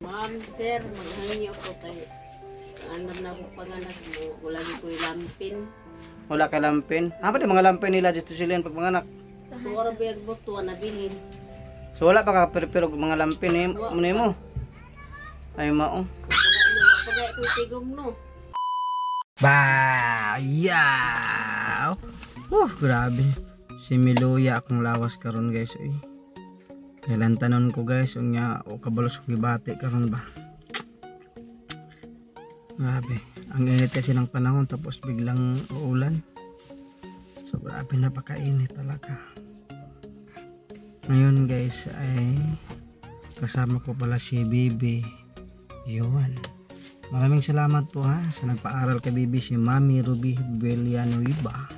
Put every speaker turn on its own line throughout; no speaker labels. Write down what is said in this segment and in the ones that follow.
Ma'am, sir, maghangi ako kay andam na ako panganak mo. Wala di ko ilampin.
Wala ka lampin? Ba di mga lampin nila dito sila pag mga anak?
Tuwara biyag buto na bilin.
So wala pa ka pero mga lampin ni mo. Ay mao.
Pagay ko tigom no.
Ba, yaw. Grabe. Si Miluya akong lawas karon guys. Kailan tanon ko guys, unya o kabalos kong gibati karon ba. Grabe. Ang init kasi ng panahon tapos biglang uulan. So grabe, napakainit talaga. Ngayon guys ay kasama ko pala si Bibi. Yun. Maraming salamat po ha sa nagpaaral kay Bibi, si Mami Ruby Villanueva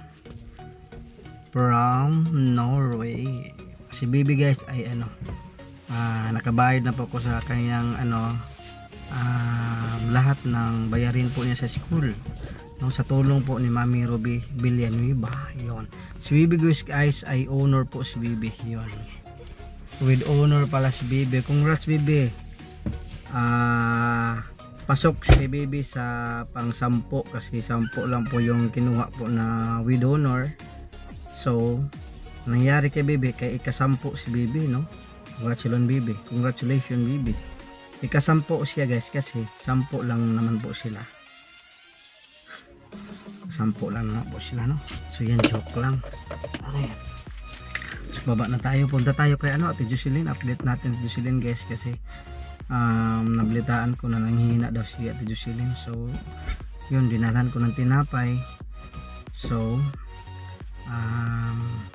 from Norway. Si Bibi guys ay nakabayad na po ko sa kanyang lahat ng bayarin po niya sa school sa tulong po ni Mami Ruby Villanueva. Yon. Si Bibi guys ay owner po si Bibi. Yon. With owner pala si Bibi. Congrats Bibi. Pasok si Bibi sa pang 10 kasi 10 lang po yung kinuha po na with owner. So nangyari kay Bibi kay ika-10 si Bibi, no? Congratulations Bibi. Ika-10 siya guys kasi 10 lang naman po sila. 10 lang naman po sila, no? So yan, joke lang. Okay. So, baba na tayo. Punta tayo kay Ate Jocelyn. Update natin si Jocelyn guys kasi nabalitaan ko na nanghihina daw si Ate Jocelyn. So yun, dinalan ko ng tinapay. So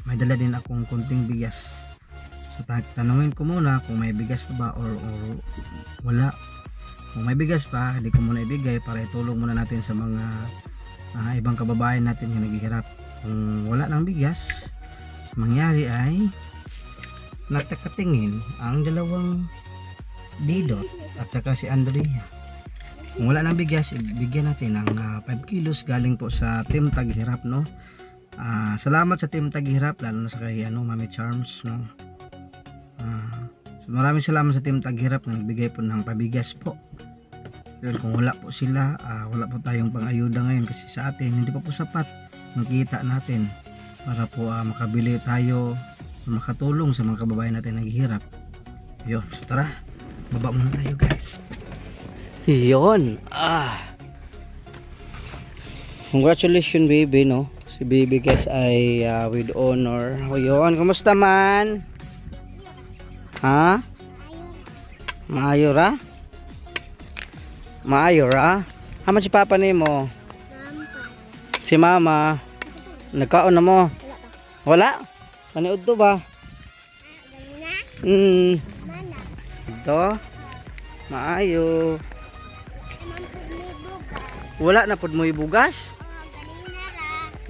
may dala din akong kunting bigas. So tanungin ko muna kung may bigas pa ba or wala. Kung may bigas pa, hindi ko muna ibigay para itulong muna natin sa mga ibang kababayan natin yung naghihirap. Kung wala ng bigas, mangyari ay nagtakatingin ang dalawang Didot at saka si Andrea. Kung wala ng bigas, bigyan natin ng 5 kilos galing po sa Team Taghirap, no? Salamat sa Team Taghirap, lalo na sa kay Mami Charms, no? So maraming salamat sa Team Taghirap na nagbigay po ng pabigas po. Yun, kung wala po sila, wala po tayong pang-ayuda ngayon kasi sa atin hindi pa po sapat ang kita natin para po makabili tayo, makatulong sa mga kababayan natin na naghihirap. Yun, so tara, baba muna tayo guys. Yun, congratulations baby, no? Si baby guys ay with honor. O yun, kumusta man? Ha? Maayo ra? Maayo ra? Haman si papa ni mo? Si mama? Nagkaon na mo? Wala? Paniud to ba? Ito? Maayo. Wala na pud mo ibugas?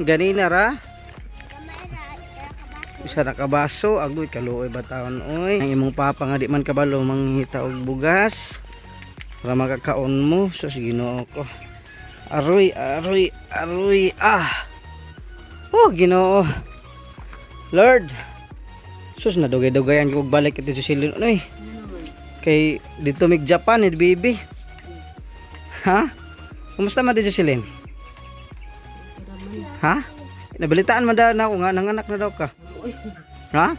Ganina ra? Isa na kabaso, agoy kaluoy bataon oy. Ang imong papa nga di man kabalo manghita og bugas para makakaon mo. So Ginoo ko. Aroy. Ginoo. Lord. Sus na dugay-dugayan ko balik ito sa silin oy. Kay dito mig Japan ni baby. Ha? Kumusta man dito silin? Ha? Nabalitaan man daw na ako nga nanganak na daw ka. Ha?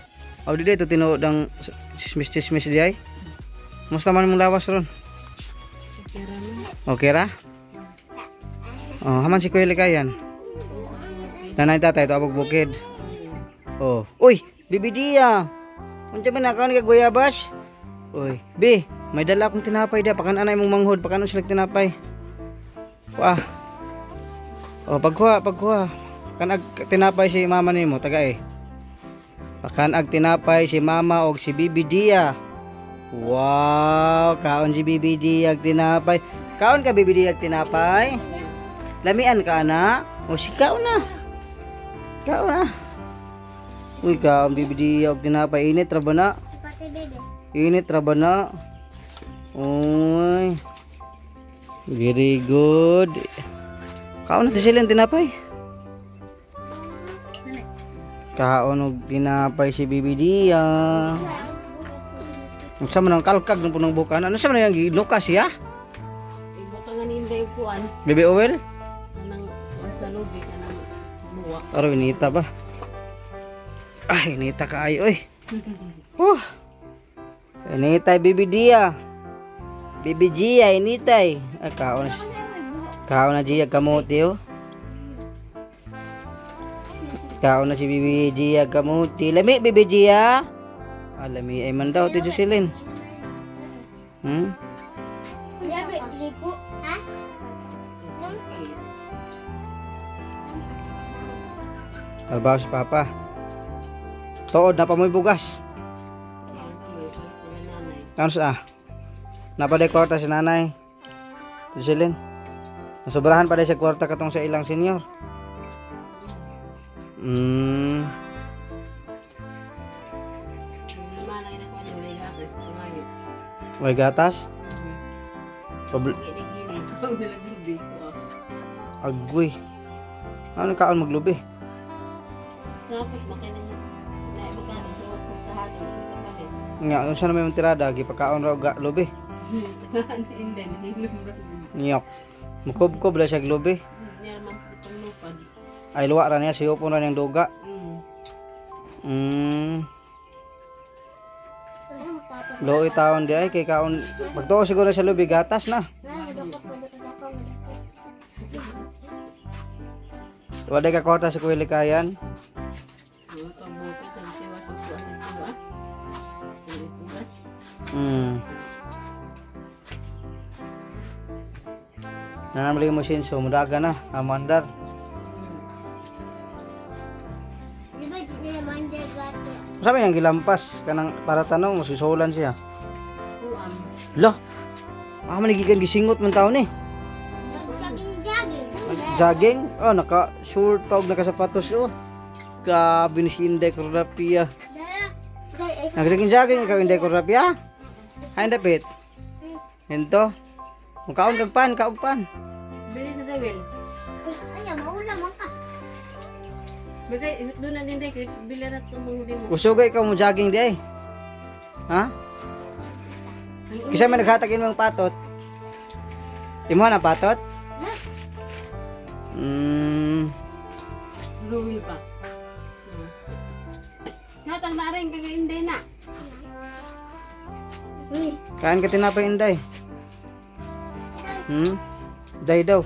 O di dito tinuod ang chismis di ay. Kumusta man mong lawas ron? Okay ra? Oh, haman si Kuya Likayan. Nanay tatay to abog bukid. Oh, uy, Bibi Dia. Unsa man nakaon ka guyabas? Uy, Bi, may dala akong tinapay da, pakan anay mong manghod, pakan sila tinapay. Wah. Oh, pagkuha. Kanag tinapay si mama nimo, taga eh. Pakanag tinapay si mama og si Bibi Dia. Wow, kaon si Bibi Dia tinapay. Kaon ka Bibi Dia tinapay? Lamian ka na? O sikaw na. Kaon na. Uy, kaon Bibi Dia og tinapay, init ra ba na? Init ra ba na? Uy. Very good. Kaon na sila tinapay. Kaon og tinapay si Bibi Dia. Unsa man ang kalkag ng punong bukan? Ano sa man yang ginuka siya?
Ibutangan ni Inday kuan.
Baby oil?
Kanang sa lubi kanang buwa.
Aro inita ba? Ay, inita kaayo oy. Initay Bibi Dia. Bibi Gia initay. Ay kaon. Kaon na Gia kamuti oh. Kaon na si Bibi Gia kamuti. Lami Bibi Gia. Alami ay man daw ti Jocelyn. Albaw si Papa. Tood na pa mo'y bugas. Ano sa? Napaday kwarta si nanay. Jocelyn. Nasobrahan pa day sa kwarta katong sa ilang senior. May gatas? Agui. Ano kaon maglubi?
Sapot makinig. Na magkano sa pagkahatid ko kami.
Nga, unsa na may tirada gipakaon raw ga lubi.
Inday nilum.
Nyok. Mukob-kob la siya lubi.
Niya man panlupan.
Ay luwa ra niya siyo po na niyang duga. Loy taon di ay kay kaon pagtuo siguro sa lubi gatas na. Wala ka kwarta sa kuwili kayan. Nanamali mo sinso, mudaga na, amandar. Sabi yang gilampas kanang para tanong masusulan siya. Lah. Manigikan gisingot man taon ni. Jogging. Oh, naka short pa og naka sapatos oh. Grabe ni si Inday Corrapia. Jogging ikaw Inday Corrapia? Ay dapit. Hento. Mukaon kag pan, kaog pan.
Bili sa dawel.
Ay, maulam ka.
Bagay doon na din day kay bilarat tong manghuli mo.
Kusugay ikaw mo jogging di ay. Ha? Kisa man naghatag imong patot. Imo na patot?
Ruwi pa. Natang na rin kag Inday na.
Kain ka tinapay Inday. Day daw.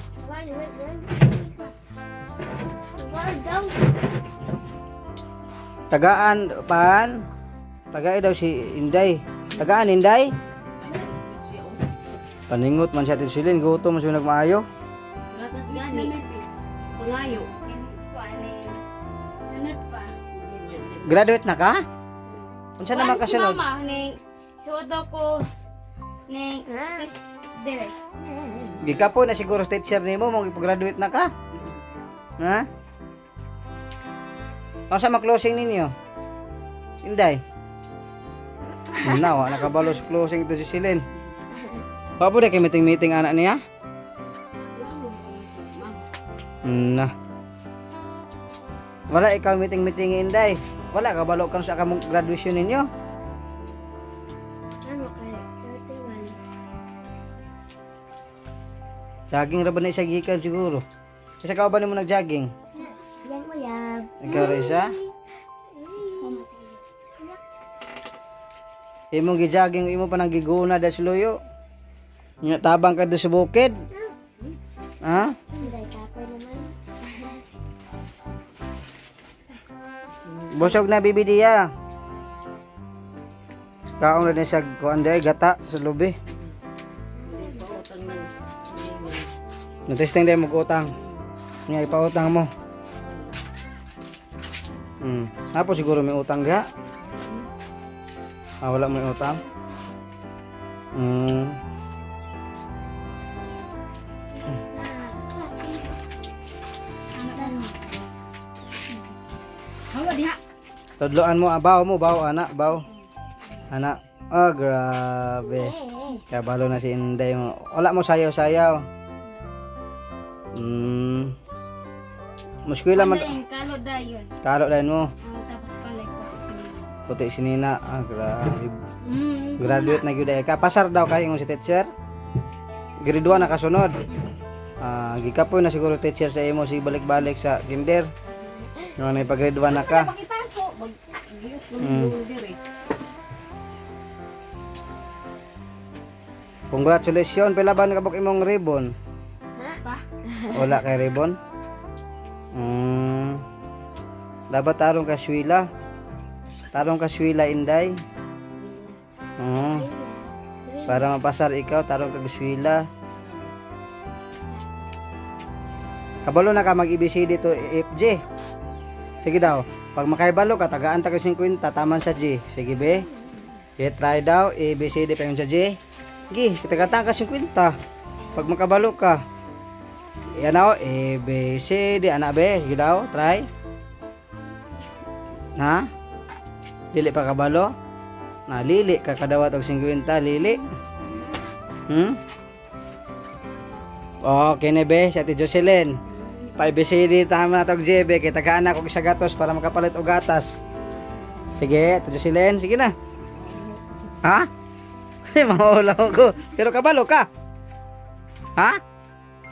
Tagaan pan. Tagay daw si Inday. Tagaan Inday. Paningot man siya Jocelyn, gutom man siya nagmaayo.
Gatas gani. Pangayo.
Sunod pa.
Graduate na ka? Unsa naman ka sunod?
Mama, ning suod ko ning dire.
Gikapo na siguro teacher nimo mo ipag-graduate na ka. Ha? Asa ma-closing ninyo? Inday. Nawa nakabalo sa closing ito si Silin. Papo na kay meeting anak niya? Na. Wala ikaw meeting Inday. Wala kabalo kan sa kamong graduation ninyo.
Ano kay 31.
Jogging ra ba na isa gikan siguro? Kasi ka ba nimo nag-jogging?
Yan mo yab.
Ikaw ra isa? Imong gi-jogging imo pa nang giguna da sa loyo. Nya tabang ka do sa bukid. Ha?
Hindi kapoy naman.
Busog na Bibi Dia. Kaon na siya kuan day gata sa lubi.
Pautang ng
Natesting day mag-utang. Nya ipautang mo. Apo siguro may utang diha. Wala may utang.
Hawa diha.
Tudloan mo, baw anak, baw. Anak. Oh, grabe. Kaya balo na si Inday mo. Wala mo sayaw-sayaw. Muskwila man.
Kalod dayon.
Kalo din mo.
Tapos palay ko.
puti si Nina. Ah, grabe. Graduate na gyud ka. Pasar daw kay ingon si teacher. Grade 1 na kasunod. Gikapoy na siguro teacher sa imo si balik-balik sa kinder. Nga na pag grade 1 na ka.
Pakipaso. Dire.
Congratulations, pila ba nakabuk imong ribbon?
Pa.
Wala kay ribbon? Dapat tarong ka swila. Tarong ka swila inday. Para mapasar ikaw, tarong ka swila. Kabalo na ka mag-ABCD to FJ. Sige daw. Pag makaibalo ka, tagaan ta ka 50, taman sa G. Sige be. Try daw, ABCD pa yun sa G. Gi, kita kata ka 50. Pag makabalo ka. Yan o, ABCD, anak be. Sige daw, try. Ha? Dili pa kabalo? Na, lili ka kadawat og 50, lili. Okay na be, si Ate Jocelyn. Pa-ABCD, tama na ito og JB. Kita ka anak og isa gatos para makapalit og gatas. Sige, Ate Jocelyn, sige na. Ha? Mahula ko. Pero kabalo ka. Ha?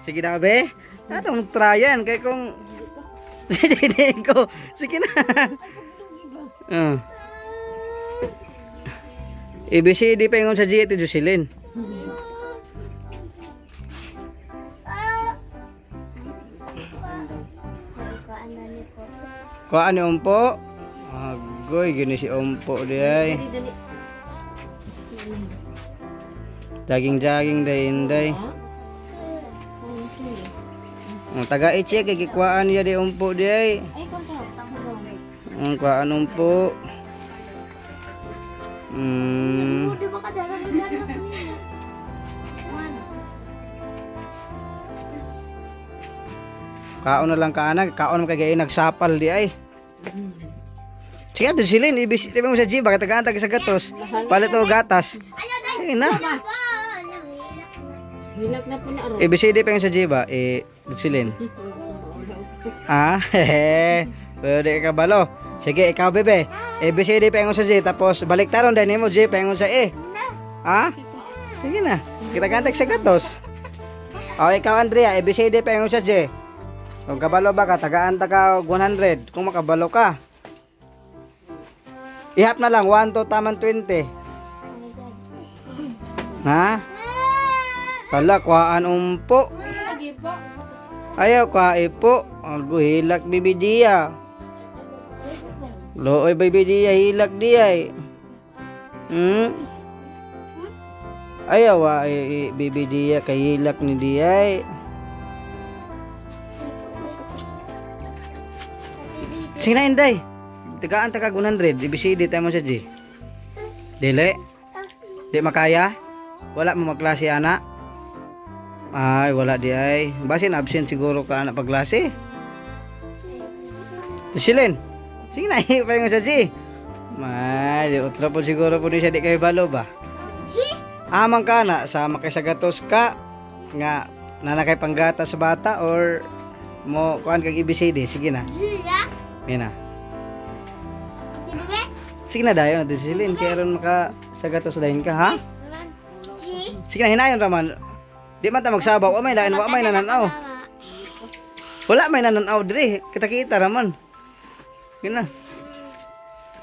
Sige na be. Atong tryan kay kung sige ko. Sige na. ABCD pa ingon sa G Ate Jocelyn. Kuan ni umpo. Agoy gini si umpo di ay. Daging-daging day inday. Taga iche kay gikwaan ya di umpo di ay. Kuan umpo. Kaon na lang ka anak, kaon mo kay nagsapal di ay. Sige to silin, ibis mo sa G, bakit tagaan sa gatos. Palit o gatas. Sige na.
Hilak na po na aro.
ABCD pa yung sa G ba? Silin. Pwede ka balo. Sige, ikaw bebe. ABCD pa yung sa G, tapos balik taron din mo G pa yung sa E. Ha? Sige na. Kita gantak sa gatos. O, ikaw Andrea, ABCD pa yung sa G. Kung kabalo ba ka, tagaan ta ka 100. Kung makabalo ka. Ihap na lang, 1 to taman 20. Ha? Kala, kuhaan umpo. Ayaw, kuhaan po. Ago, hilak bibidiya. Looy bibidiya, hilak diyay. Ayaw, bibidiya, kay hilak ni diyay. Sige na, Inday. Tagaan ta ka 100. ABCD tayo mo sa G. Dili? Di makaya? Wala mo magklase anak? Ay, wala di ay. Basin absent siguro ka anak pagklase. Silin. Sige na, pa yung sa G. May, di utro po siguro po di siya di kayo balo ba?
G?
Amang ka na, sama kay sa gatos ka. Nga, nanakay panggata sa bata or mo kuan kag ABCD. Sige na.
G, ya?
Sige na.
Di ba?
Sige na dayon, Ate Silin. Kaya ron maka sa gatos dahin ka, ha?
G?
Sige na, hinayon raman. Di man ta magsabaw. Amay lain, wa may nananaw. Wala may nananaw diri. Kita-kita raman. Yun na.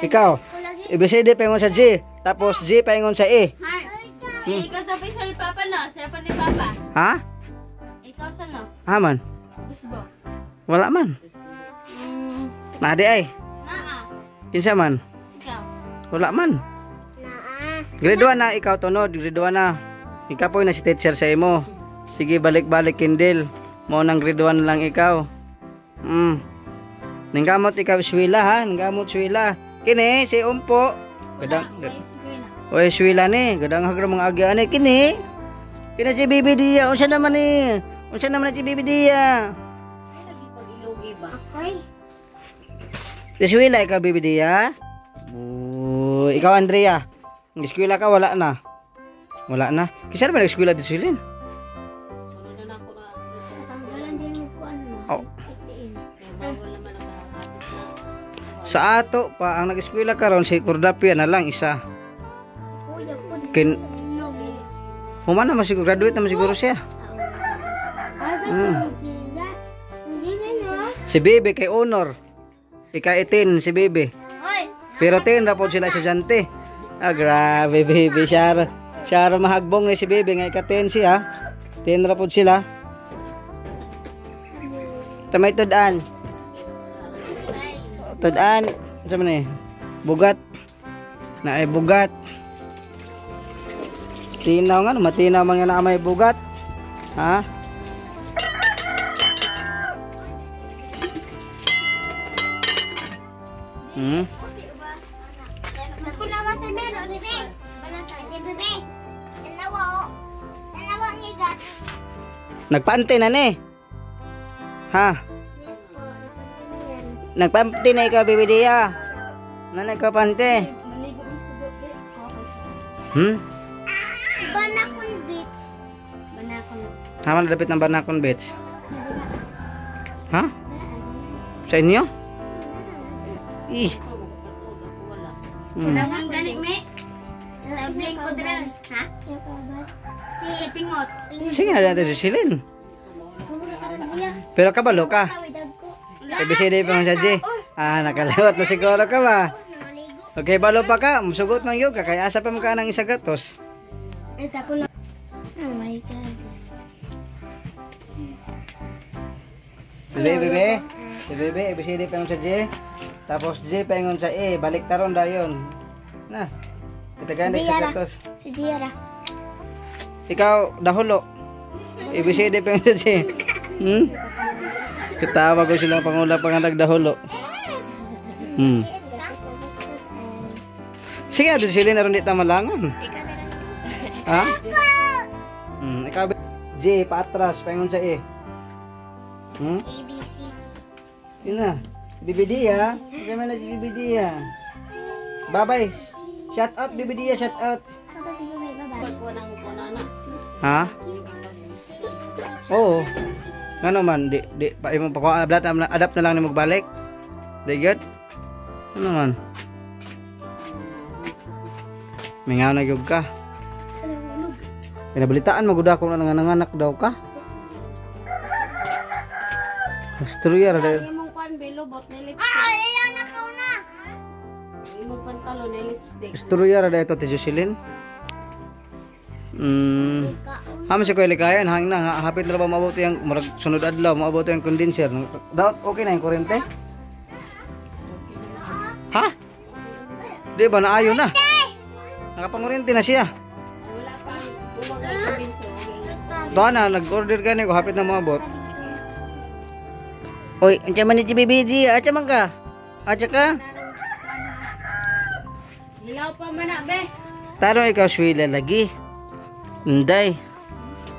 Ikaw, ABCD pa yung sa G. Tapos G pa yung sa E.
Ikaw to sa ni Papa no? Sa ni Papa.
Ha?
Ikaw to no?
Ha man?
Gusto.
Wala man. Nadi ay.
Naa.
Kinsa man?
Ikaw.
Wala man. Grade 1 na ikaw tunod. Grade 1 na. Ikaw po na si teacher sa imo. Sige, balik-balik kindel. Mo nang grade 1 lang ikaw. Nanggamot ikaw swila ha. Nanggamot swila. Kini si umpo. Gadang. Oy swila ni. Gadang hagra mga agya ni kini. Kina si Bibi Dia. Unsa naman ni? Unsa naman si Bibi Dia?
Lagi pag ilogi ba?
Okay.
Si swila ikaw Bibi Dia. Ikaw Andrea. Eskwela ka wala na. Wala na. Kisa na ba nag-eskwela di Silin?
Sunod na ako na.
Tanggalan din mo ko ano.
Oh.
Itiin.
Kaya bawal naman ang makakapit na.
Sa ato pa ang nag-eskwela karon si Cordapia na lang isa.
Kuya po.
Kin
No.
human na siguro graduate na siguro siya.
Hindi na.
Si Bebe kay honor. Ika-18 si Bebe.
Oy.
Pero 10 ra po sila estudyante. Ah, grabe Bebe siya. Siya ra mahagbong ni si Bebe nga ika-10 siya. 10 ra po sila. Tamay tudan. Tudan. Sa man eh? Bugat. Na ay bugat. Tinaw nga, matinaw man nga na may bugat. Ha? Hmm?
Ako na wate meron, bebe. Banasa, bebe. Tanawa o. Tanawa niya gat.
Nagpante na ni. Ha? Nagpante na ikaw, Bibi Dia. Nanay ka pante. Hmm?
Banakon Beach. Banakon.
Haman dapit ng Banakon Beach. Ha? Sa inyo? Ih. Hmm.
Ang galing, me. Labling ko dran. Ha? Si Pingot.
Sige na natin susilin. Pero kabalo ka. ABCD pa man siya, G. Ah, nakalawat na siguro ka ba? Okay, balo pa ka. Musugot ng yoga. Kaya asa pa mo ka ng isa gatos.
Isa ko lang. Oh my God.
Si Bebe. Si Bebe, ABCD pa yung sa J. Tapos J pa yung sa E. Balik taron daw yun. Na. Itagaan na isa gatos.
Si Diara.
Ikaw, dahulo. ABCD pa yung sa J. Hmm? Kitawa ko silang pangula pang nagdahulo. Hmm. Sige, doon sila na rin dito malangan. Ha? Hmm, ikaw, J, paatras, paingon sa E. Hmm?
ABC.
Yun na. Bibidia. Huwag na si Bibidia. Bye-bye. Shout out, Bibidia, shout out. Ha? Oo. Nga naman, di, pa mo pa adapt na lang ni magbalik. Di good? Ano naman? May nga nagyog ka. Pinabalitaan mo guda kung nanganak daw ka. Astruya ra.
Imong kwan belo bot ni lipstick.
Ayaw na ko na.
Imong pantalo ni lipstick.
Astruya ra ito ti Jocelyn. Haman si Kuya Likayan, hangin na, hapit na ba mabuti ang marag sunod adlaw, mabuti ang condenser. Dapat okay na yung kuryente? Ha? Di ba naayo na? Nakapanguryente na siya.
Wala pa bumagay sa binso.
Doon na, nag-order ka niya, hapit na maabot. Uy, anca man ni Bibidi, anca man ka? Anca ka?
Hilaw pa man na be.
Tarong ikaw swila lagi. Hindi.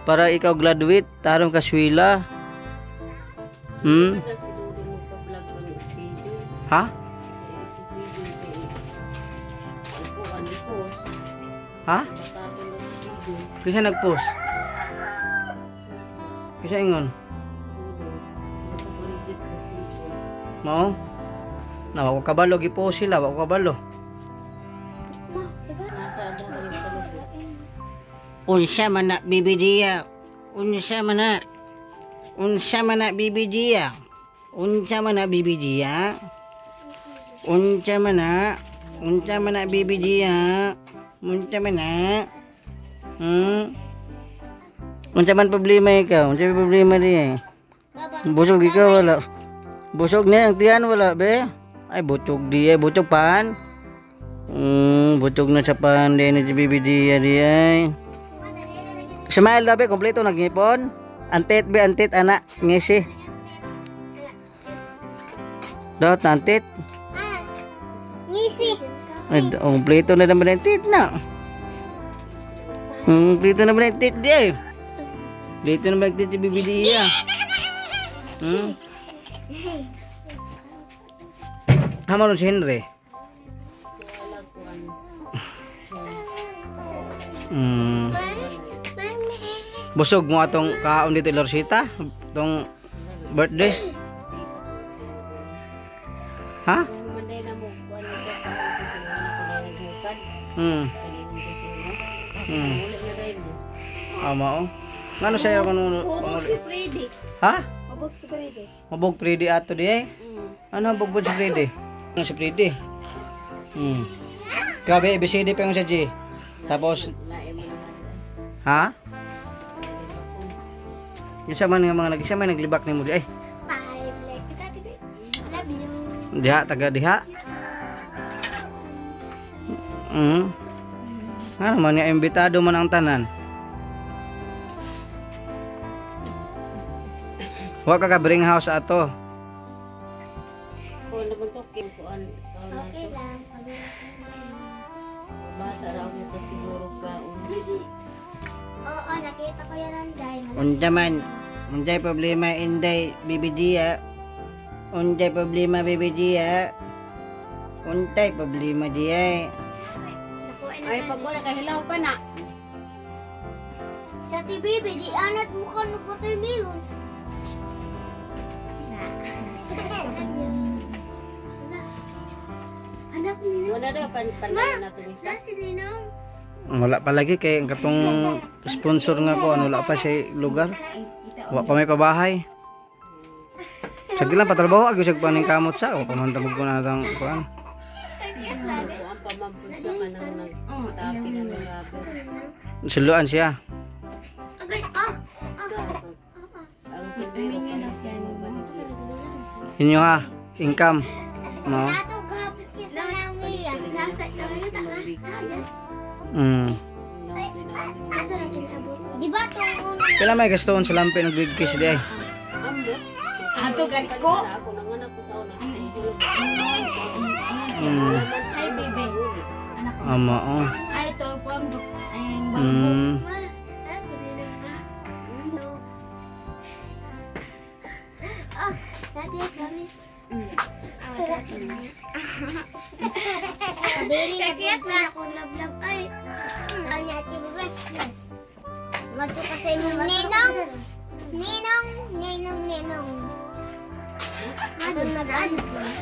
Para ikaw graduate, tarong ka swila. Hmm?
Kada siguro mo pa vlog ang video.
Ha? Ha? Kasi nag-post. Kasi ingon. Mao? Na wako kabalo gi-post sila, wako kabalo. Unsa man na Bibidia? Unsa man na? Unsa man na Bibidia? Unsa man na Bibidia? Unsa man na? Unsa man na Bibidia? Unsa man na? Unsa man problema ikaw? Unsa man problema diya? Busog ikaw wala. Busog na ang tiyan wala be? Ay butog diya, butog pan. Butog na sa pan din ni Bibidia diya. Smile daw be, kompleto nagngipon. Antit be, antit anak, ngisi. Daw antit.
Ngisi.
Ay, kompleto na naman antit na. Kompleto na naman antit di. Kompleto na naman antit si Bibidia. Hamaron si Henry. Busog mo atong kaon dito Lorsita, itong birthday. Ha?
Manday na
Hmm.
Kaya mo kasi mo.
Hmm.
Ulit na dahil mo.
Ama oh. Ngano sayo kuno?
Freddy.
Ha?
Mabog si Freddy.
Mabog Freddy ato di eh. Ano mabog si Freddy? Ano si Freddy? Hmm. Grabe, ABCD pa yung sa G. Tapos,
Lain mo naman.
ha? Isa man nga mga nag-isa may naglibak ni mo di ay.
5 like kita tibi. Love you.
Diha, taga diha. Ano man nga imbitado man ang tanan. Wa ka bring house ato.
Kung naman to, kuan
Okay lang.
bata raw mo pa siguro ka.
Oo, nakita ko yan ang day.
Unsa man, unsay problema inday bibidiya? Unsay problema bibidiya? Unsay problema diya?
Nakuha na
Ay, pag wala kahilaw pa na.
sa TV, di anat mo ka ng watermelon. Anak ni
Wala daw, panalo na itong isa.
si Ninong.
Wala pa lagi kay ang katong sponsor nga ko ano wala pa siya lugar. Wa pa may pabahay. Sige lang patrabaho agi siya paning kamot sa o pamantabog ko na tang kuan.
Ang pamampun siya ka nang nagtapi ng rubber.
Suluan siya.
Agay,
Ang pindero ka na siya mo ba?
Inyo ha, income. No.
Nato gapit siya sa nangiya. Nasa Asa na siya sabot? Di ba itong
Kailan may gastoon sa lampi nagbigkis di ay.
Ambot.
Ato gan ko.
Ako nanganak ko sa una.
Ay, baby. Anak ko.
Ama oh.
Ay, ito po ang ay,
Dati ang gamis. Kabiri na po na ako love ay. Ang ati mo ba? Mato kasi yung ninong. Ninong. Madon na gan.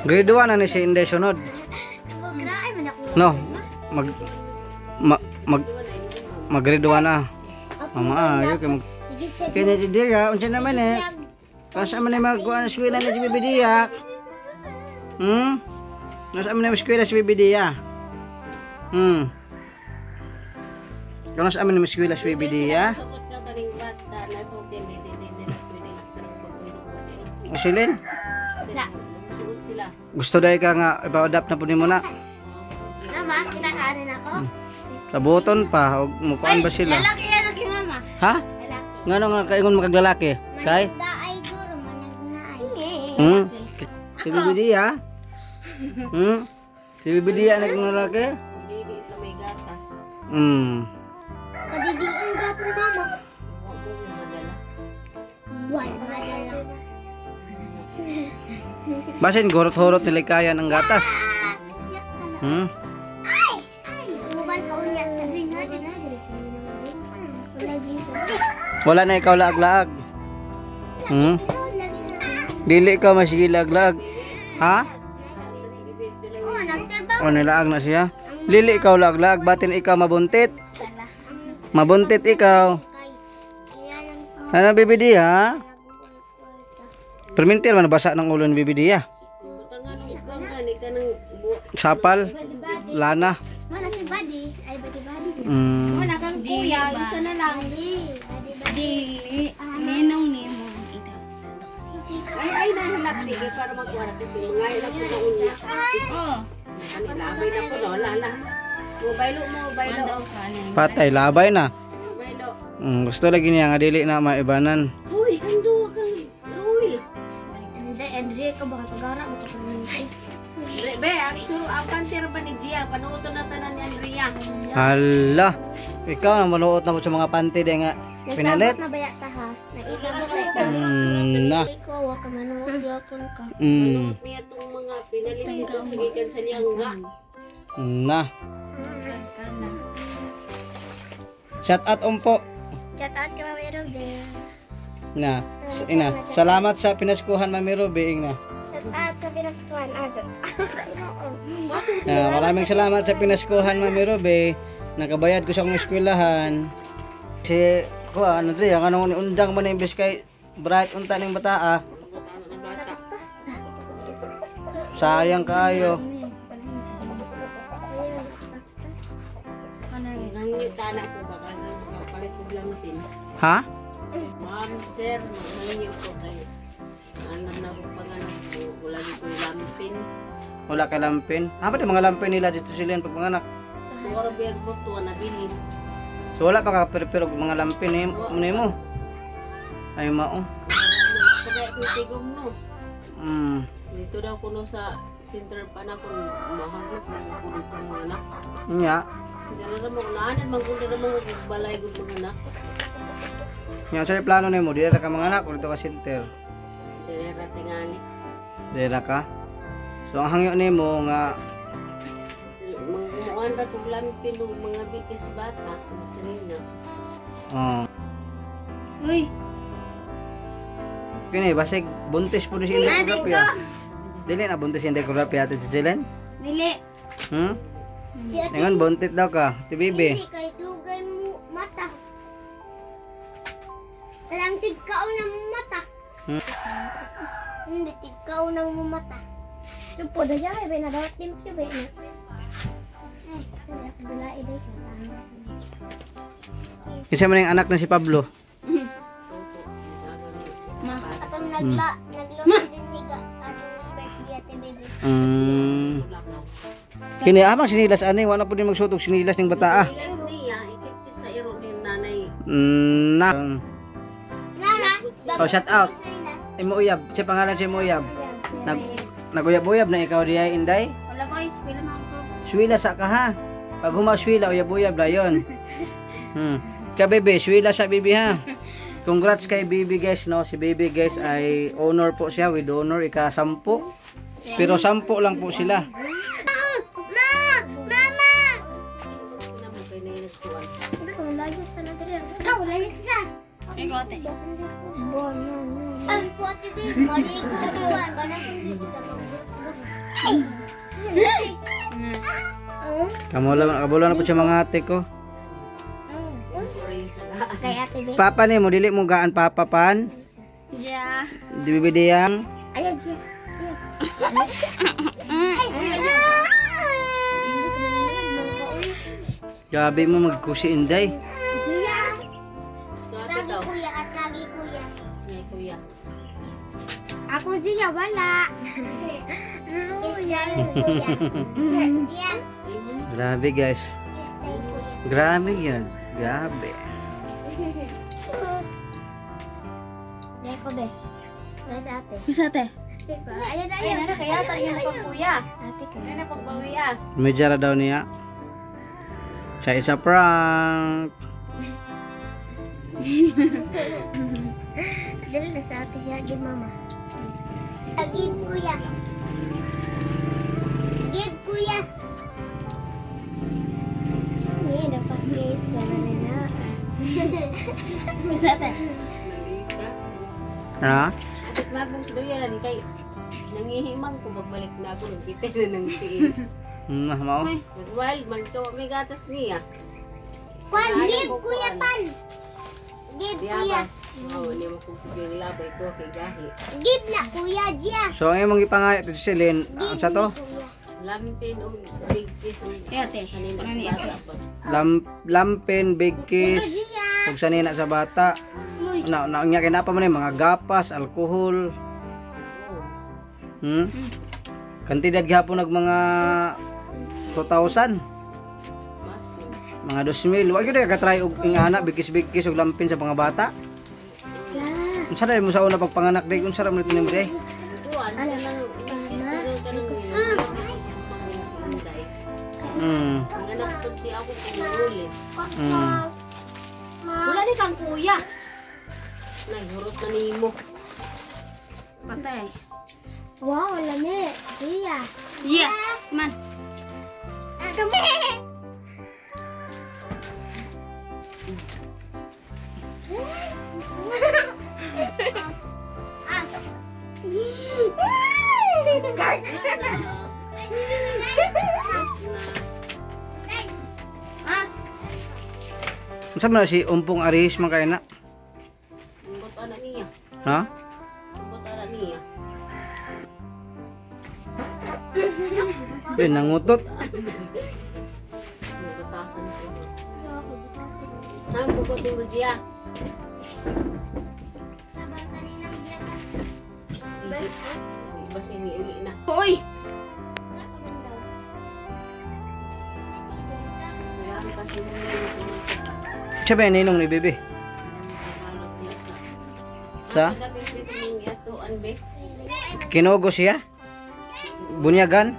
Grade 1 na ni si Inday sunod.
Ako graay man ako.
No. Mag grade 1 na. Mama ayo kay mag
Sige, sige.
kaya di dira unsa naman eh. Kasa man ay magkuan sa eskwela na si Bibidiya. Nasa man ay eskwela si Bibidiya. Kano sa amin ay eskwela si Bibidiya?
Sukot ka kaning bata na sa hotel din na pwede kanang pagminuwa.
Usilin.
Sukot sila.
Gusto dai ka nga ipa-adapt na pud nimo na.
Nama, kinakain ako.
Sabuton pa og mukuan ba sila?
lalaki yan ang mama.
Ha?
Lalaki.
Ngano nga kaingon magaglalaki? Kay?
Daay guro managnaay.
Si Bibidiya? Si Bibidiya na kung lalaki?
Hindi sa may gatas.
Padiging ang gapo mama.
Huwag mo yung madala.
Buwan madala.
Basin gorot-horot nila kaya ng gatas.
Buwan ka unya sa ringa din na.
Wala na ikaw laag-laag. Dili ka masigilag-lag. Ha?
Oh, nagtrabaho.
O nilaag na siya. Lili ikaw lag-lag, batin ikaw mabuntit. Mabuntit ikaw. Ano bibidi ha? Permintir man basa ng ulo ni bibidi ha?
Tangan ka ng
Sapal, lana.
Mana si Buddy? Ay, Buddy.
Wala kang kuya. Isa na lang. Di, ninong ni mo.
ay nahalap tige para magwara kasi mga ilap ko na unya.
Oh.
Labay na ko no, lala. Mobile.
Patay, labay na.
Mobile.
Gusto lagi niya nga dili na maibanan.
Uy, kando kang Uy.
Andre, ka baka pagara mo ka paninay.
Be, ang suru apan tira ba ni Gia? Panuoto na tanan ni Andrea.
Hala, ikaw na manuot na mo sa mga panty de nga pinalit.
Na baya ta ha? Naisabot ka.
Na.
Ikaw, waka manuot yapon ka.
Panuot niya tong mga pinalit ito sagikan sa niyang nga.
Na. Shout out umpo.
Chat out ka Mami Ruby.
Na. Ina, salamat sa pinaskuhan Mami Ruby ing na.
At sa pinaskuhan.
Maraming salamat sa pinaskuhan, Mami Robe. Nakabayad ko sa akong eskwelahan. Si, ano ito yan, anong undang man imbes kay bright unta ng bata ah. Sayang kayo.
Hangyo tanak ko baka palit ko lampin.
Ha?
Ma'am, sir, hangyo ko kay anak na ko panganak ko. Wala ko lampin.
Wala ka lampin? Apa di mga lampin nila dito sila pag mga anak?
Tuwara biyag ko tuwa na bilin.
So wala pa ka pero mga lampin eh, mo. Ay mao.
Kaya ko tigom no. Dito daw kuno sa center pa na kung mahagod na kuno pa mga anak.
Nya.
Hindi na naman, naanan magkuno na mga balay ko mga anak.
Nya sa plano nimo dira ka mga anak dito ka center.
Dira tingali.
Dira ka. So ang hangyo nimo nga
Mga ra kog lampin og mga bikis bata sirina.
Uy,
Kini basig buntis po si Indekografi. Dili na buntis si Indekografi ate si Jelen?
dili.
Si ate,
Ngayon buntit daw ka, ti bibi.
hindi kay dugay mo mata. Talang tigkaw na mo mata. Hindi, tigkaw na mo mata.
Supo da jay be na dawat tim siya be na.
Ay, wala ko dala iday ko.
Kinsa man yung anak na si Pablo?
Atong nagluto din ni ka atong birthday ate baby.
Kini amang sinilas ani wala po din magsutog sinilas ning bata ah.
Ilas niya ikit sa iro ni nanay.
Na.
Nara,
Oh, shout out. Imo uyab, si pangalan si Imo uyab. Naguyab-uyab na ikaw diya Inday.
Wala boy, pila man ko.
Swila sa ka ha. Pag huma swila uyab-uyab na yon. Ka bebe, swila sa bibi ha. Congrats kay Bibi guys no. Si Bibi guys ay honor po siya with honor ika-10. Pero 10 lang po sila.
Kung layas na natin. Ikaw, layas ka.
Ay ko ate.
Ang puti baby, maligo naman. Banasang
Kabulo na po siya mga ate ko.
Kay ate baby.
Papa ni mo dili mo gaan papa pan.
Yeah.
Di bibi diyang.
Ayaw siya.
Gabi mo magkusi Inday.
Lagi kuya at lagi kuya.
Ngay kuya.
Ako siya, wala. Istay kuya. Siya.
Grabe guys.
Istay kuya.
Grabe yan. Grabe.
Dahil ko be. Dahil sa ate.
Isa ate.
Ayan na,
Ay
ayan.
na kaya ta yung pagkuya.
Ate ko.
Ay na pagbawi ah.
May jara daw niya. Siya isa prank.
Dali na sa ate. Yagin mama. Give kuya. Give kuya. Ini dapat case na na.
Isa ate.
Nalika.
Ha?
At magong sidoyan kay nangihimang ko pagbalik na ako nagpitay na ng tiin.
Mao.
Nag-wild man ka may gatas niya.
Kwan, give kuya pan. Give kuya.
Diabas. Oh, ni mo ko pigil labay ko kay gahi.
Give na kuya Jia.
So ang imong gipangayo to si Celine, ang sa to?
Lamin pin og big kiss og
Ate.
kanina
Ano
sa bata pa.
Lampin, big kiss,
Jia.
ug sanina sa bata. Na nya kay napa man yung mga gapas, alcohol.
Oh.
Kantidad gihapon nag mga 2,000,
Masin.
mga 2,000. Wa gyud ka try og ingana bigkis-bigkis og lampin sa mga bata. Unsa na mo sa una pagpanganak day unsa ra mo nito nimo day?
Kuan ka nang kiss ka nang kanang Inday. Ang anak ko si ako pinuli.
Wala ni kang kuya.
Naghurot na nimo.
Patay.
Wow, lami. Jia.
Yeah. Man.
Kami.
Ah,
Unsa man si umpong aris man kay na?
Umbot anak niya.
Ha?
Umbot anak niya.
Nangutot.
Butasan ko. Nang bukotin mo diya. Basi ni uli na.
Uy!
Kaya ang kasi mo ngayon ito.
Siya ba yung ninong ni Bebe?
Tagalog niya
Sa?
Ang pinapit ng atuan be.
Kinogo siya? Bunyagan?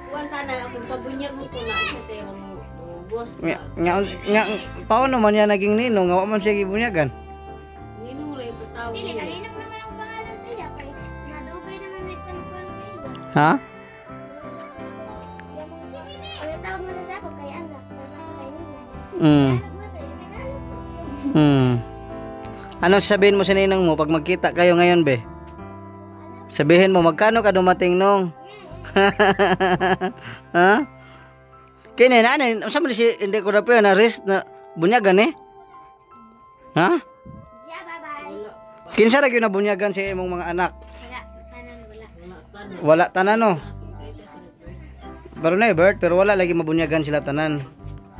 Kuwan ka na akong pabunyag ko na siya tayo mga boss.
Nga, paano man yan naging ninong? Nga man siya gibunyagan?
Ninong rin patawag
Dili,
niya.
kanina ko naman ang pangalan sa iya. Kaya nadugay naman may pangalan sa iya.
Ha?
Ang tawag mo sa sako kay anak. Basta kay nila.
Hmm.
Anak mo tayo, nag-anak.
Hmm. Ano sabihin mo sa ninong mo pag magkita kayo ngayon, be? Sabihin mo, magkano ka dumating nung? Ha? Kini na ano, sa man si hindi ko na na rest na bunyagan eh. Ha?
Yeah, bye-bye.
Kinsa ra gyud na bunyagan sa imong mga anak?
Wala, kanan wala.
Wala tanan no. Baro na Bert, pero wala lagi mabunyagan sila tanan.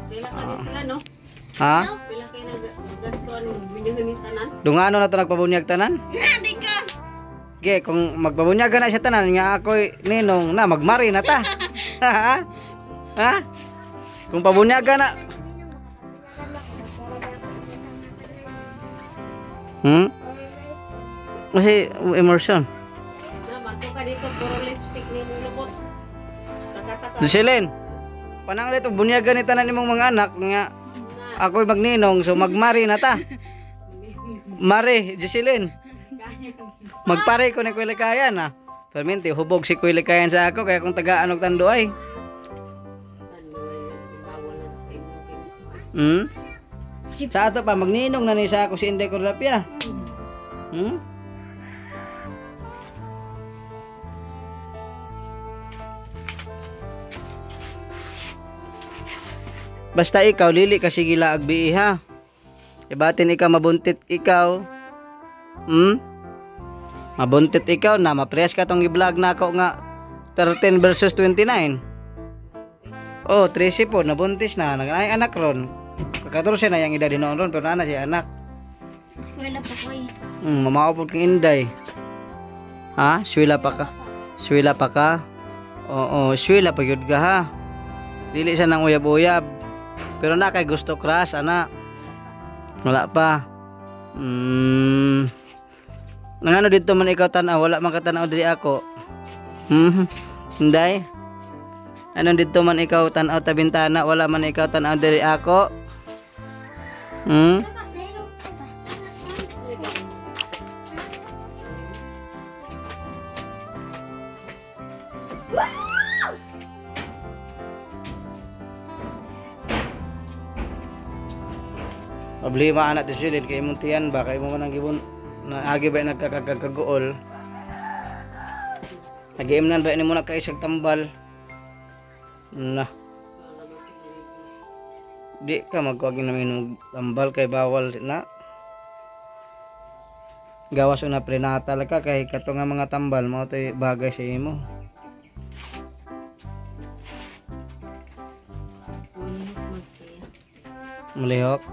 Pila ka din sila no?
Ha?
Pila kayo nagastuan mo bunyagan ni tanan?
Dungano na to nagpabunyag tanan?
Hindi ka!
Okay, kung magpabunyagan na siya tanan nga ako'y ninong na magmari na ta. Ha? Ha? Kung pabunyagan na. Hmm? Kasi immersion.
Na mato ka dito puro lipstick ni mong lubot. Kakataka.
Jocelyn, pananglit og bunyagan ni tanan imong mga anak nga ako'y magninong so magmari na ta. Mari, Jocelyn. Magpare ko ni Kuya Likayan ha. Permente hubog si Kuya Likayan sa ako kaya kung tagaan og tando ay. Hmm? Sa ato pa magninong na ni sa ako si Inday Corlapia. Hmm? Basta ikaw lili ka sige laag bii ha. Ibatin ikaw mabuntit ikaw. Hmm? Mabuntit ikaw na mapress ka tong i-vlog na ako nga 13 versus 29. Oh, 13 po nabuntis na nag-ay anak ron. Kakatorse na yang edad noon ron pero na siya anak.
Eskwela pa ko eh.
Mamaupod kang Inday. Ha? Swila pa ka? Swila pa ka? Oo, swila pa yun ka ha. Dili siya ng uyab-uyab. Pero na kay gusto crush, anak. Wala pa. Nangano dito man ikaw tanaw, wala man ka tanaw diri ako. Inday. Ano dito man ikaw tanaw ta bintana, wala man ikaw tanaw diri ako. Problema anak ti Silid kay imong tiyan ba kay mo man ang gibon na agi ba nagkakagagool. Agiim nan ba ni mo nakaisag tambal. Na. Di ka magkuwag na minog tambal kay bawal na. Gawas na prenatal ka kay kato nga mga tambal mo to'y bagay sa imo. Mulihok.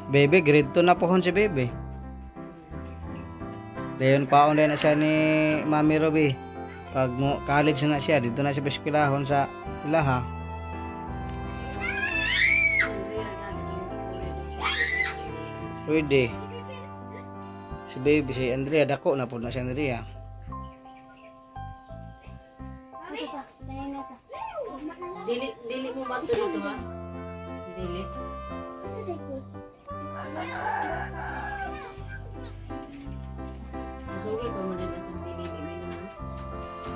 Bebe, grade 2 na po hon si Bebe. Dayon paon din na siya ni Mami Roby. Pag mo college na siya, dito na siya eskwelahon sa ilaha. Pwede. Si Baby, si Andrea, dako na po na si Andrea.
Dili mo ba ito dito ha? Dili. Masugay pa mo na sa dili di mo naman.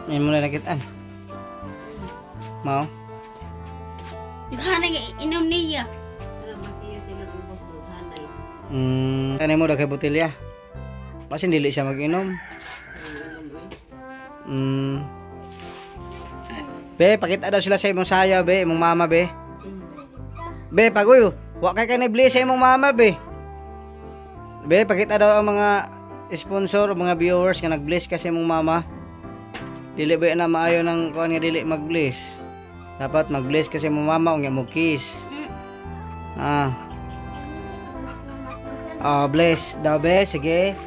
May muna nakitaan. Mau?
Hanay inom niya.
Alam, masiyo sila kung gusto. Hanay.
Kanay mo daw kay botelya. Masin dili siya mag-inom. Be, pakita daw sila sa imong saya, be, imong mama, be. Be, pagoy, wa kay bless sa imong mama, be. Be, pakita daw ang mga sponsor, mga viewers nga nag-bless kasi imong mama. Dili ba na maayo ng kuan nga dili mag-bless. Dapat mag-bless kasi imong mama unya mo kiss. Bless daw, be, sige.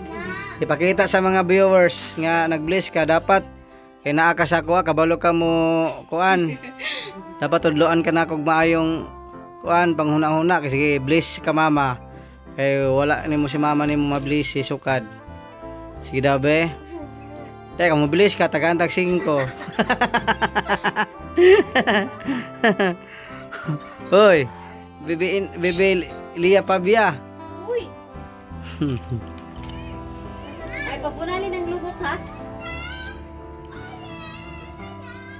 Ipakita sa mga viewers nga nag-bless ka, dapat kay naa ka sa kuha, kabalo ka mo kuan. Dapat tudloan ka na kog maayong kuan panghuna-huna kasi bless ka mama. Kay wala nimo si mama nimo ma-bless si sukad. Sige daw, be. Teka, mo bless ka tagantag 5. Hoy, bebe Lia Pabia.
Uy. Ay, pagpunali ng lubot, ha?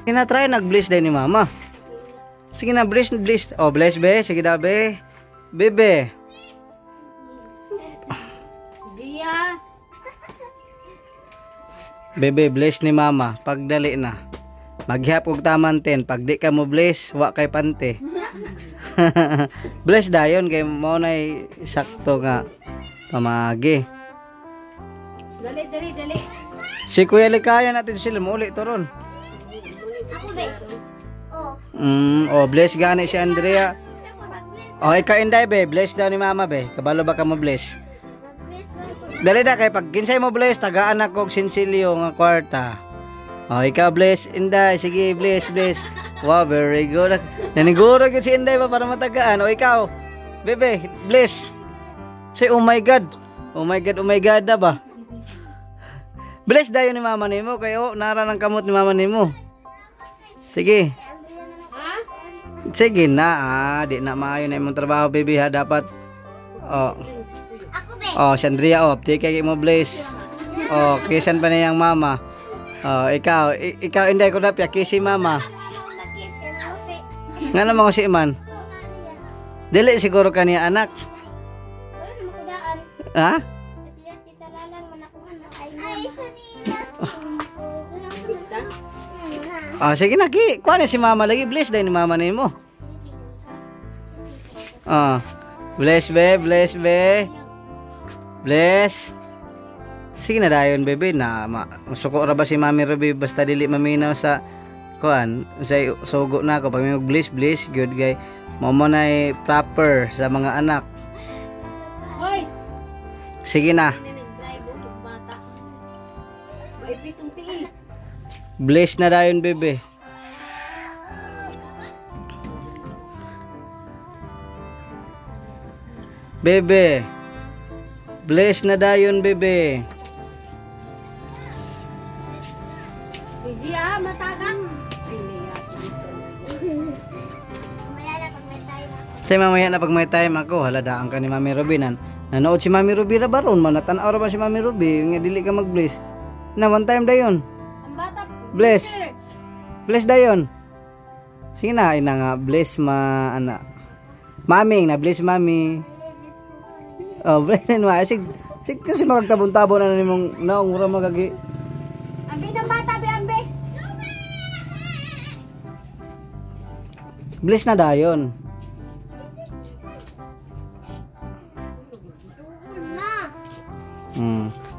Kinatry nag-bless din ni mama. Sige na, bless. Oh, bless, be. Sige daw, be. Bebe.
Gia.
Bebe, bless ni mama. Pagdali na. Maghihap og taman 10. Pag di ka mo bless, wa kay pante. Bless dayon kay mo nay sakto nga pamagi.
Dali.
Si Kuya Likaya natin sila muli to ron.
Ako, be. Oh.
Bless gani si Andrea. Oh, ikaw Inday, be. Bless daw ni mama, be. Kabalo ba ka mo bless? Dali na kay pag kinsay mo bless, tagaan ako og sinsilyo nga kwarta. Oh, ikaw bless, Inday. Sige, bless. Wow, very good. Naniguro gyud si Inday ba para matagaan. O ikaw, bebe, bless. Say, oh my God na ba? Bless dayon ni mama nimo kayo nara ng kamot ni mama nimo. Sige. Sige na, di na maayo na imong trabaho, baby, ha, dapat.
Ako, be.
Si Andrea, di kay mo bless. Kisan pa niyang mama. Ikaw Inday ko na kisi mama. Nga naman ko si Iman. Dili siguro kaniya anak. Ha? Sige na, kuha na si mama lagi. Bless dahil ni mama na mo. Bless, be. Bless. Sige na dayon, bebe, na masuko ra ba si Mami Ruby basta dili maminaw sa kuan, sa sugo na ako pag may bless good guy. Mo na proper sa mga anak.
Hoy.
Sige na.
Nag-drive ang bata. Maipitong tii.
Bless na dayon, bebe. Bebe. Bless na dayon, bebe.
Si Gia, matagang.
Mamaya na pag may time ako.
Say mamaya na pag may time ako, haladaan ka ni Mami Ruby. Nanood si Mami Ruby ra baron man, natanaw ra ba si Mami Ruby nga dili ka mag-bless. Na one time dayon.
Ang bata.
Bless. Bless dayon. Sige na, ina nga bless anak. Maming na bless mami. Bless na sig kasi magtabon-tabon na nimong naong mura magagi.
Ambi ng bata, ambi.
Bless na dayon.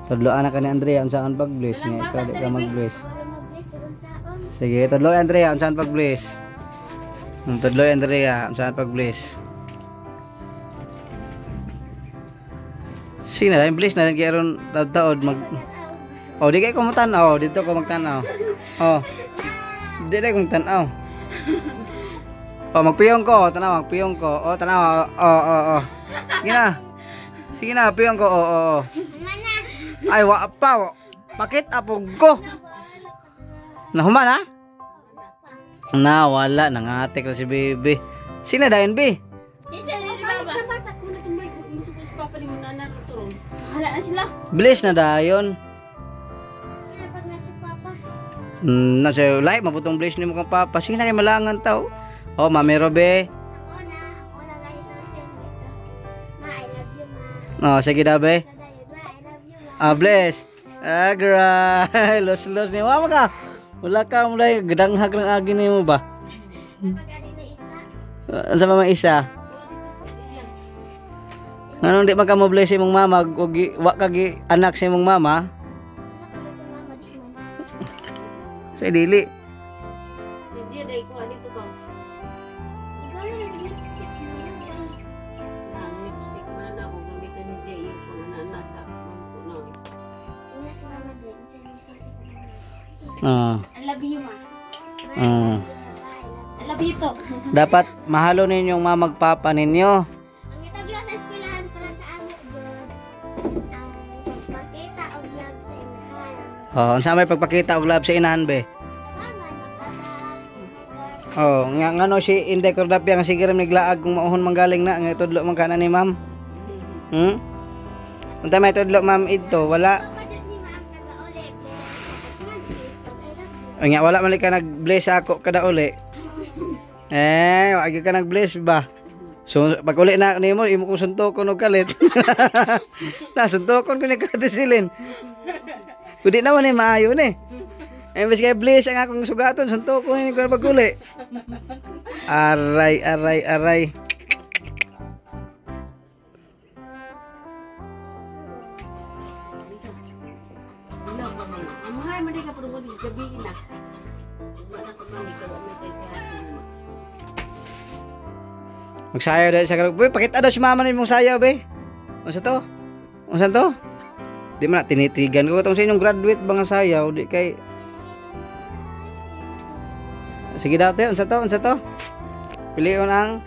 Tudloan na ka ni Andrea unsaan pag-bless nga ikaw di ka mag-bless.
Para mag-bless sa unsaon.
Sige, tudloy Andrea unsaan pag-bless. Tudloy Andrea unsaan pag-bless. Sige na, bless na rin kaya ron taod mag... di kayo kumutanaw, dito ko magtanaw. Di kayo kumutanaw. Magpiyong ko, magpiyong ko. Tanaw, Sige na. Sige na, piyong ko, Ay, pa. Bakit apog ko? Nahuman, ha? Wala. Nangatik na si baby. Sina dayon, B?
Isa na rin, baba. Bata ko na tumay ko. Masupos pa pa ni mo na naruturong. Bahala na sila.
Bless na dayon.
Pag nasa papa.
Nasa live, mabutong bless ni mo kang papa. Sige na kayo malangan tao. Mami Robe. Oh, sige daw, be. Bless. Agray. Los ni mama ka. Wala ka mulai gedanghag ng agi nimo ba? Sa mama isa. Nganong di man ka mo bless imong mama, wa ka gi anak sa imong mama? Sa dili.
Sige, dai ko dito ko. Ang lipstick man na ako gamiton ni Jay yung nasa mangko na.
I love you, ma.
Ah.
I love you to.
Dapat mahalo ninyong mamagpapa ninyo.
Ang itagla sa eskwelahan para sa amo dyan, ang pagkita o vlog sa inahan.
Oh, unsa may pagpakita og love sa inahan be? Oh, ngano si Inday Cordapia nga sige ram niglaag kung mauhon manggaling na nga tudlo man kana ni ma'am. Unta may tudlo ma'am idto wala. Ay nga wala man ka nag-bless ako kada uli. Wag ka nag-bless ba? So pag uli na nimo imo ko suntokon og kalit. Na suntokon ko ni katisilin. Kundi naman ni maayo ni. Imbes kay bless ang akong sugaton suntokon ni ko pag uli. Aray.
Bilang ba mo? Ang mahal man di ka pero di gabi na. Wala ka man di ka ba may kay kasi.
Magsayaw dahil sa karag. Boy, pakita daw si mama ni mong sayaw be. Unsa to? Unsa to? Di man na tinitigan ko tong sa inyong graduate ba nga sayaw di kay. Sige daw te, unsa to? Pilion ang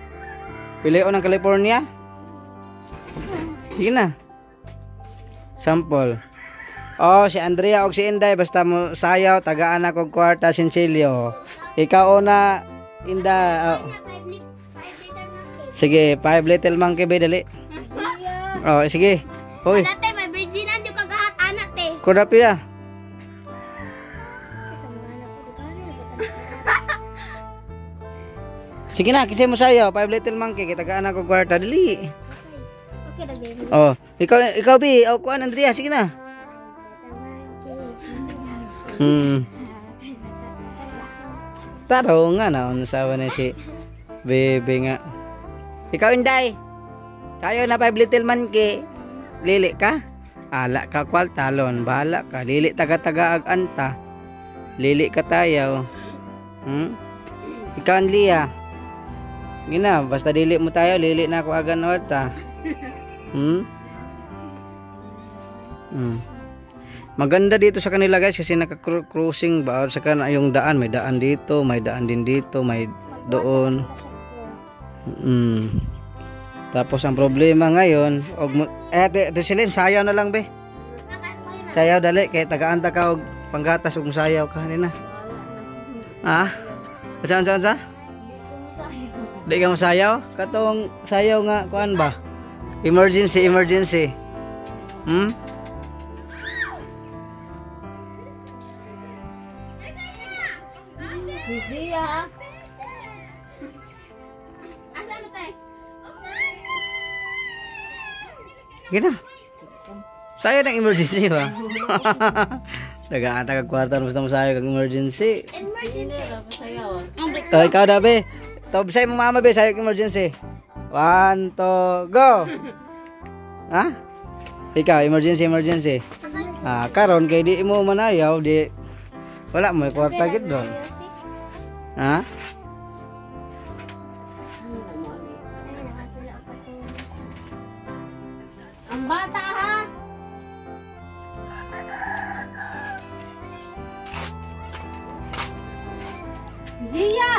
California. Sige na. Sample. Oh, si Andrea og si Inday basta mo sayaw tagaan ako kwarta Sinsilio. Ikaw na Inda. Sige, 5 little monkey be dali. Oh, sige. Hoy.
Dati may virginan yung kagahat anak te.
Kodapia. Sige na, kisay mo sayaw, 5 little monkey kita tagaan ako kwarta dali.
Okay na baby.
Oh, ikaw bi, o kuan Andrea, sige na. Taro nga na, unasawa na si Bebe nga. Ikaw Inday, sayo na 5 little monkey. Lili ka? Ala ka kwal talon, bahala ka. Lili taga-taga ag-anta. Lili ka tayo. Ikaw Anlia. Gina, basta dili mo tayo, lili na ako agan wata. Maganda dito sa kanila guys kasi naka-cruising ba sa kana yung daan, may daan dito, may daan din dito, may doon. Tapos ang problema ngayon, Silin, sayaw na lang be. Sayaw dali kay tagaan-ta ka og panggatas ug sayaw ka nina. Unsa? Di ka masayaw? Katong sayaw nga kuan ba? Emergency.
Zia.
Asa mo tay?
Gina. Sayaw ng emergency ba? Tagaan-ta ka kwarta basta mo sayaw kag emergency.
Emergency ra pa sayaw.
Ikaw dabe. Tob say mo mama be sayo emergency. 1 2 go. Ha? Ikaw emergency. Karon kay di mo manayaw di wala mo kwarta gid doon. Ha?
Ang bata ha. Gia.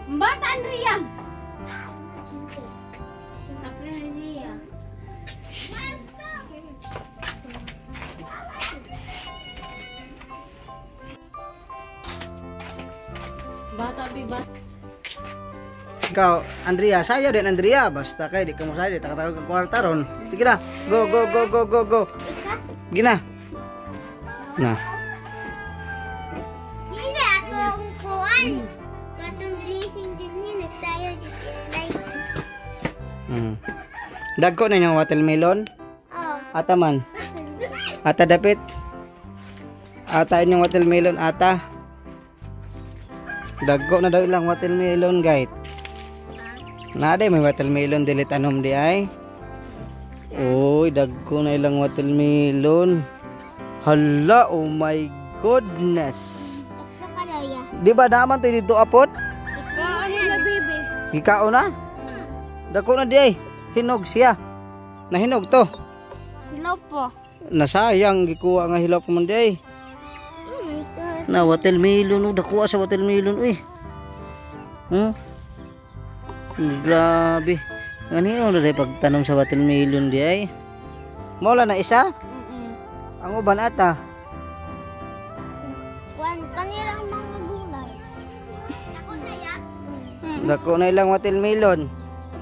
Ang bata Andrea.
Bata ba?
Ikaw Andrea, sayo din Andrea basta kay di ka mo sayo di takatawag ka kwarta ron. Sige na. Go. Gina. Na.
Hindi na atong kuan. Katong blessing din ni nagsayo si Sinday.
Dagko na yung watermelon.
Oh.
Ata man. Ata dapit. Ata inyong watermelon ata. Dagko na daw ilang watermelon guys. Naday may watermelon dili tanom di ay. Oy, dagko na ilang watermelon. Hala, oh my goodness.
Ito ka daw ya.
Di ba naman to dito apot?
Ano na, baby?
Hikao na? Dagko na di ay. Hinog siya. Nahinog to.
Hello po.
Nasayang gikuha nga hilap mo di ay.
Oh my God.
Na watermelon, dakuha sa watermelon uy. Grabe. Ano na rin pagtanom sa watermelon di ay? Mola na isa? Ang uban ata.
Kanirang mga gulay. Ako na ya.
Dako na ilang watermelon.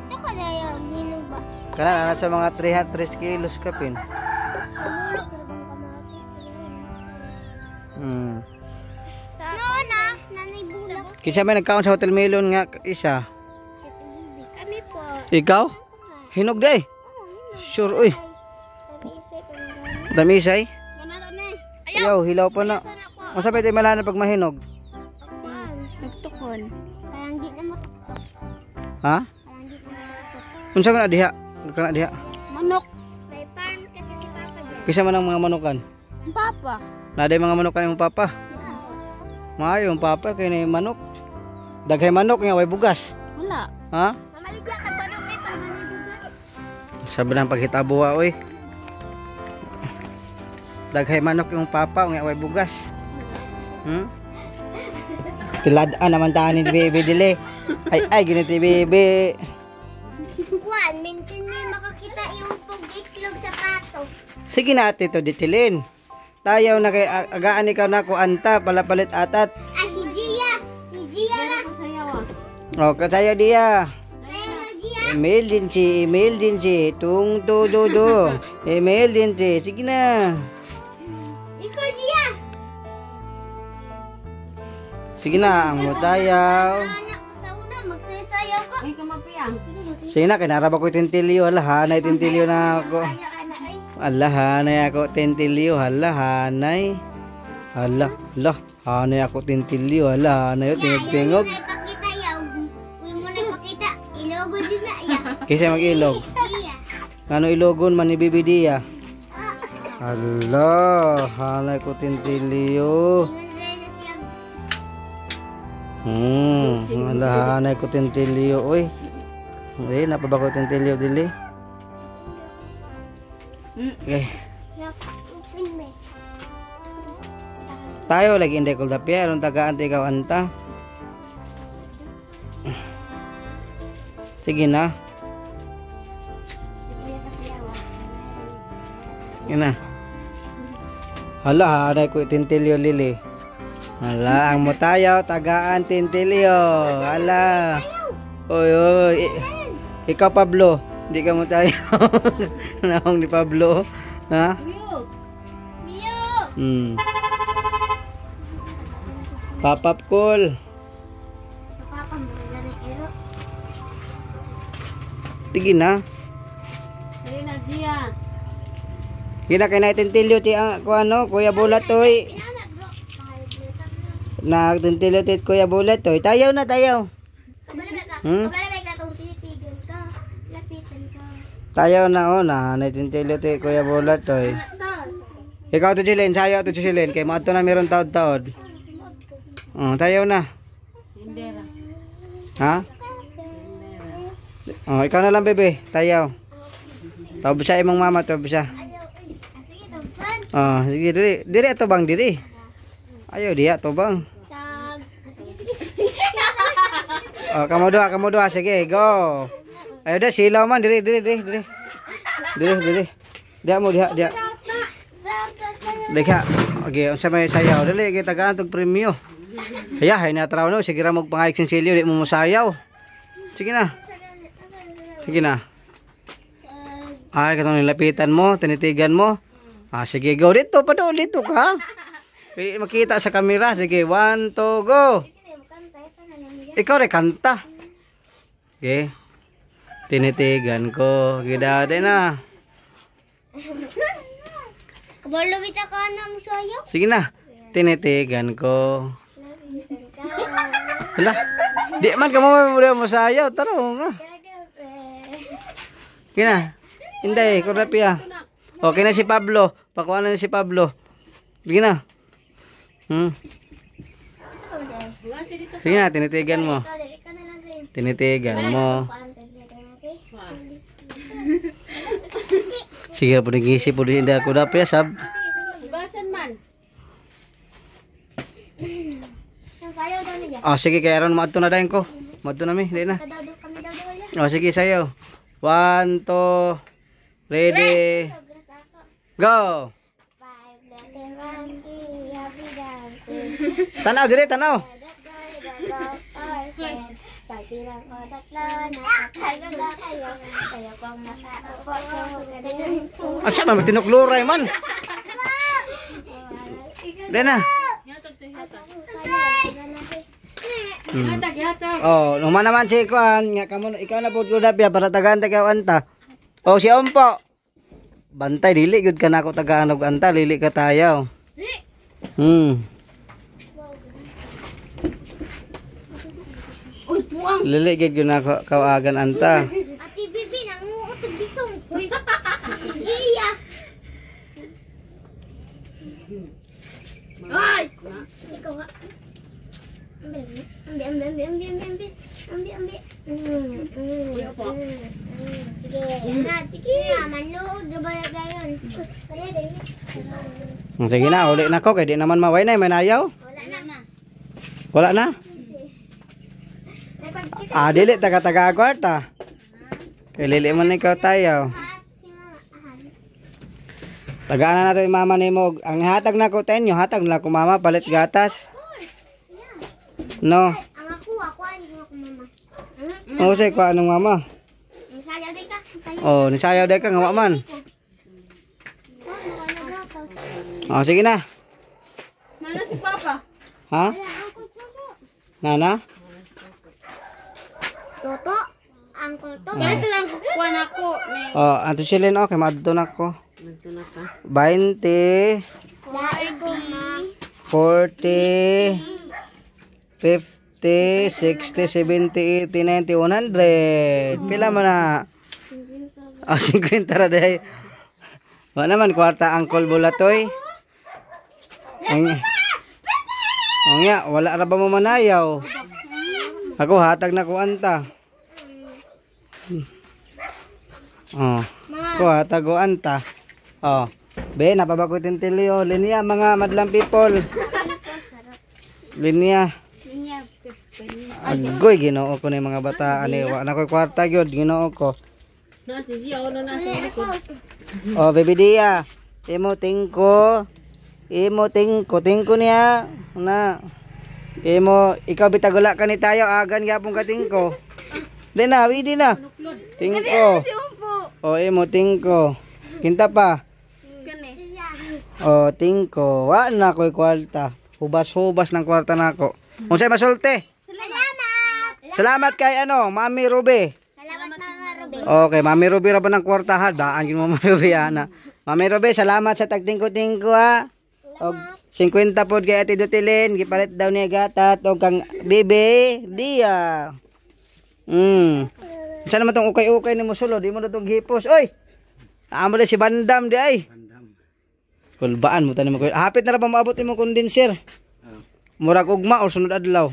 Ito ka daw ya. Hinog ba?
Kana sa mga 300 kilos kapin.
Bulok na bang kamatis yan. Noona, nanay bulok.
Kinsa may nagkaon sa watermelon nga isa?
Ito bibi. Kami po.
Ikaw? Hinog di ay? Sure uy. Damisay?
Ganado na eh.
Ayaw, hilaw pa na. Masapit ay malana pag mahinog.
Nagtukon.
Parang di na matutok.
Ha?
Parang di na matutok.
Unsa man na diha? Kana diha.
Manok.
May farm kasi si Papa dyan.
Kisa man ang mga manukan.
Ang papa.
Naday mga manukan imong papa. Maayo ang papa kay na manok. Daghay manok nga way bugas.
Wala.
Ha?
Mamaligya ka ba nung may pamalibugan?
Sabi ng pagkitabuwa oy. Daghay manok yung papa nga way bugas. Tilad-an naman taan ni bebe dili. Ay giniti bebe.
Juan, minsan may makakita yung pag-iklog sa pato.
Sige na ate to ditilin. Tayaw na kay agaan ikaw na ko anta palapalit atat.
Ah, si Gia! Si Gia na!
Sayaw ah.
O kasayo diya.
Sa'yo na, Gia!
Email din si tung to do do. Email din si. Sige na.
Ikaw, Gia!
Sige na ang mutayaw.
Anak, sa una, magsasayaw ka.
Ay, kamapiyang.
Sige na kinaraba ko tintilyo. Hala hanay tintilyo na ako.
Sayaw ka na, ay.
Hala hanay ako tintilyo. Hala hanay. Hala hanay ako tintilyo. Hala hanay o tingog-tingog.
Ayaw na ipakita, yaw. Uy mo na ipakita. Ilogo din na, ya.
Kisa mag-ilog.
Gia.
Ano ilogon man ni Bibi Dia? Hala hanay ko tintilyo.
Ingon na siya.
Hala hanay ko tintilyo. Uy. Uy napaba ko tintilyo dili. Okay.
Open me.
Tayo lagi inday ko dapya. Anong tagaan ikaw anta? Sige na. Yun na. Hala, hanay ko tintilyo lili. Hala, ang mutayaw, tagaan tintilyo. Hala. Oy. Ikaw Pablo, hindi ka mutayaw. Naong ni Pablo. Ha?
Mio!
Papap cool.
Papa mo na ng ero.
Sige na.
Sayo na, Gia.
Gina kay na tintilyo ti ang Kuya Bulatoy.
Anak, bro.
Nagtintilyo ti Kuya Bulatoy. Tayaw na tayaw.
Kabalabay ka.
Hmm?
Kabalabay ka itong sinipigan ka. Lapitan ka.
Tayaw na na tintilyo ti Kuya Bulatoy. Ikaw to Jilin, sayo to Jilin kay maadto na meron taod-taod. Tayaw na.
Hindera.
Ha? Ikaw na lang bebe, tayaw. Tawag siya imong mama, tawag siya.
Sige, tawsan.
Sige diri ato bang diri. Ayo dia to bang.
Tag. Sige.
Kamu dua, sige, go. Ayo dah silaw man diri. Dia mo dia. Deka. Okay, unsa may sayaw dili kay tagaan tog premyo. Kaya hay na traw no, sige ra mo pangayik sin silyo di mo mosayaw. Sige na. Ay, katong nilapitan mo, tinitigan mo. Sige, go dito, padol dito ka. Makita sa kamera, sige, 1, 2, go. Ikaw rin kanta. Okay. Tinitigan ko. Gidade na.
Kabalo kita ka na mo sayo.
Sige na. Tinitigan ko. Hala. Di man ka mo sayaw. Taro nga. Sige na. Inday, kurapya. Okay na si Pablo. Pakuha na si Pablo. Sige na. Sige na, tinitigan mo. Tinitigan mo. Sige po nag-isip po din ako dapat ya sab.
Hugasan man.
Oh sige kaya ron maadto na dayon ko. Maadto na mi, di na. Oh sige sayo. 1 2 ready. Go. Tanaw dire tanaw. Asa man tinukluray man. Dena. Oh, naman naman si Kuan, nga kamo ikaw na pud ko dapya para tagaan tagaw anta. Oh, si Ompo. Bantay dili gud ka nako tagaan og anta, lili ka tayo. Lili gud nako kawagan anta.
Ati bibi nang utog bisong. Uy. Iya. Ay. Ikaw nga. Ambil. Sige. Manood na ba na gayon? Kaya din.
Sige na, uli na ko kay di naman maway na, may nayaw. Wala na. Ah, dili taga-taga kwarta. Kay lili man ikaw tayo. Tagaan na nato yung mama ni mo. Ang hatag na ko tenyo, hatag na ko mama palit gatas. No.
Ang ako ano ko mama.
O say ko anong mama?
Sayaw di ka.
Oh, nisayaw day ka nga man. Oh, sige na.
Mana si Papa?
Ha? Nana?
Toto, ang toto.
Ganito lang kukuha na ko.
Oh, Auntie Celine, okay, madto na ko.
Nagto na ka.
20, 40, 50, 60, 70, 80, 90, 100. Pila man na? Oh, 50 ra day. Wala naman kwarta angkol bulatoy. Ang ya, wala ra ba mo manayaw? Ako hatag na ko anta. Oh. Ko hatag ko anta. Oh. Be napabako tintilyo linya mga madlang people. Linya. Agoy Ginoo ko ni mga bata ani wa na koy kwarta gyud Ginoo ko.
Na si Gia ono na sa likod.
Oh, baby Dia. Imo tingko niya na. Imo ikaw bitagula ka ni tayo agan gyapon ka tingko. Di na, widi na. Tingko. Oh, imo tingko. Kinta pa.
Kani.
Oh, tingko. Wa na koy kwarta. Hubas-hubas ng kwarta nako. Unsay masulti? Salamat kay ano, Mami Ruby.
Salamat Mama Ruby.
Okay, Mami Ruby ra ba ng kwarta ha? Daan gyud mo Mami Ruby ana. Mami Ruby, salamat sa tagtingko-tingko ha. Og 50 pod kay Ate Dutilin, gipalit daw niya gatat og kang Bibi Dia. Saan naman tong ukay-ukay ni mo sulo, di mo na tong gipos. Oy. Amo si Bandam di ay. Kulbaan mo tanim ko. Hapit na ra ba maabot imong condenser? Murag ugma o sunod adlaw.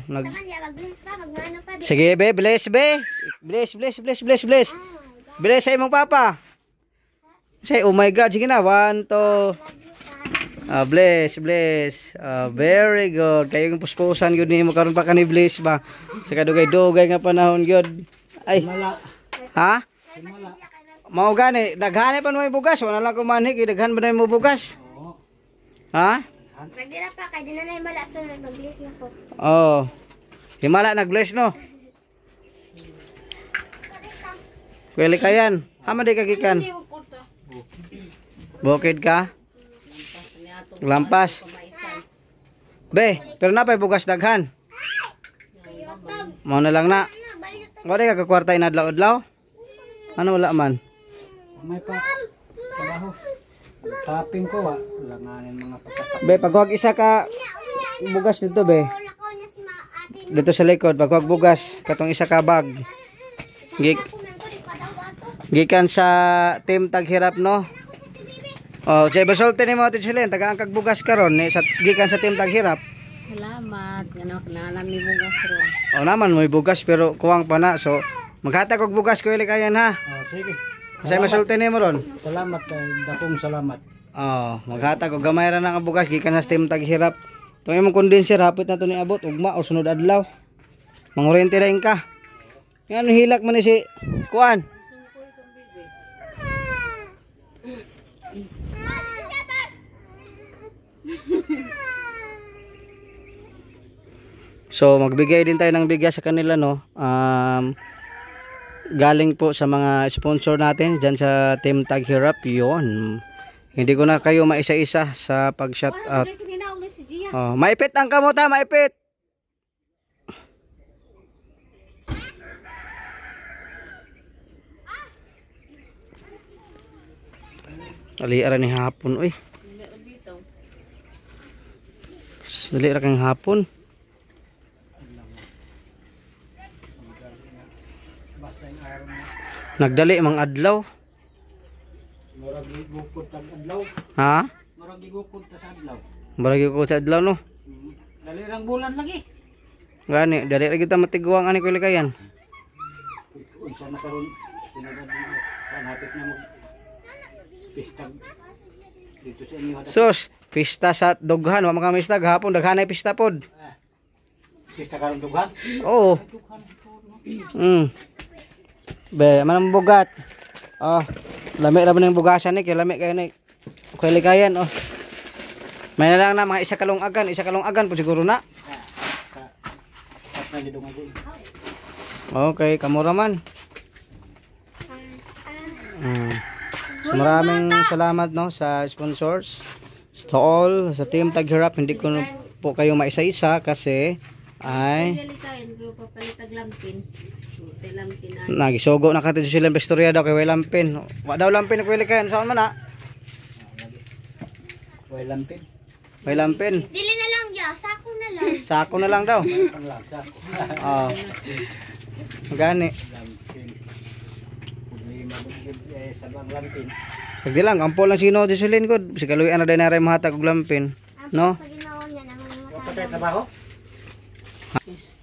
Sige be, bless be. Bless. Bless sa imong papa. Say, oh my God, sige na. 1, 2. Bless. Very good. Kayo yung puspusan yun ni mo karon pa ka ni bless ba? Sa kadugay-dugay nga panahon yun. Ay. Ha? Mao gani, daghane pa mo bugas, wala lang kumanik, daghan ba na mo bugas? Ha?
Nagdira pa kay di na nay mala sunod mag-bless na ko.
Oh. Himala nag-bless no. Kweli kayan. Ama di kagikan. Bukid ka? Lampas. Be, pero napay bugas daghan. Mo na lang na. Mo di ka kakwarta inadlaw-adlaw? Ano wala man?
May pa trabaho. Tapping ko langanin mga pagkatap.
Be, paghuwag isa ka bugas dito be.
Lakaw niya si ate.
Dito sa likod, paghuwag bugas, katong isa ka bag. Gikan sa team taghirap no. Oh, say basulti nimo Ate Chilin, tagaan kag bugas karon ni sa gikan sa team taghirap.
Salamat. Ano kanalam ni bugas ron.
Oh, naman may bugas pero kuwang pa na. So, maghatag og bugas ko ilikayan ha.
Oh, sige.
Say masulti nimo ron.
Salamat kay dakong salamat.
Oh, maghatag og gamay ra nang bugas gikan sa team taghirap. Tung imong condenser hapit na to ni abot ugma o sunod adlaw. Mangorente ra ka. Yan hilak man ni si kuan. So magbigay din tayo ng bigas sa kanila no. Galing po sa mga sponsor natin diyan sa Team Taghirap 'yon. Hindi ko na kayo maisa-isa sa pag-shout out. Oh, maipit ang kamot ha, maipit. Dali ara ni hapon oy. Dali ra kang hapon. Nagdali mang adlaw.
Murag gigukod tag adlaw.
Ha?
Murag gigukod ta sa adlaw.
Baragi ko sa adlaw no.
Dali rang bulan lagi.
Gani, dali ra kita matiguang ani ko likayan.
Unsa na karon tinagad mo kanapit na mo. Pista dito sa inyo.
Sus, pista sa dughan, wa man kami pista gahapon daghanay pista pod.
Pista karon dughan.
Oo. Be, manang bugat. Oh, lami ra man ng bugasan ni kay lami kay ni. Okay likayan oh. May na lang na mga isa kalong agan po siguro na. Okay, kamura man. So maraming salamat no sa sponsors. To all sa Team Taghirap, hindi ko po kayo maisa-isa kasi ay
Galikayan ko papalitag lampin. Lampin na.
nagisogo na kati sila bestorya daw kay way lampin. Wa daw lampin ko likayan saan man na?
Way lampin.
Way lampin.
Dili na lang ya, sako na lang.
Sako na lang daw.
Panglasa.
Oh. Gani.
Lampin. Puli mabugid sa bang lampin.
Sagdi lang, ampol lang sino di sulin ko. Si kaluyan na din na rin mahatag og lampin. No?
Sa ginaon niya nang
Patay trabaho.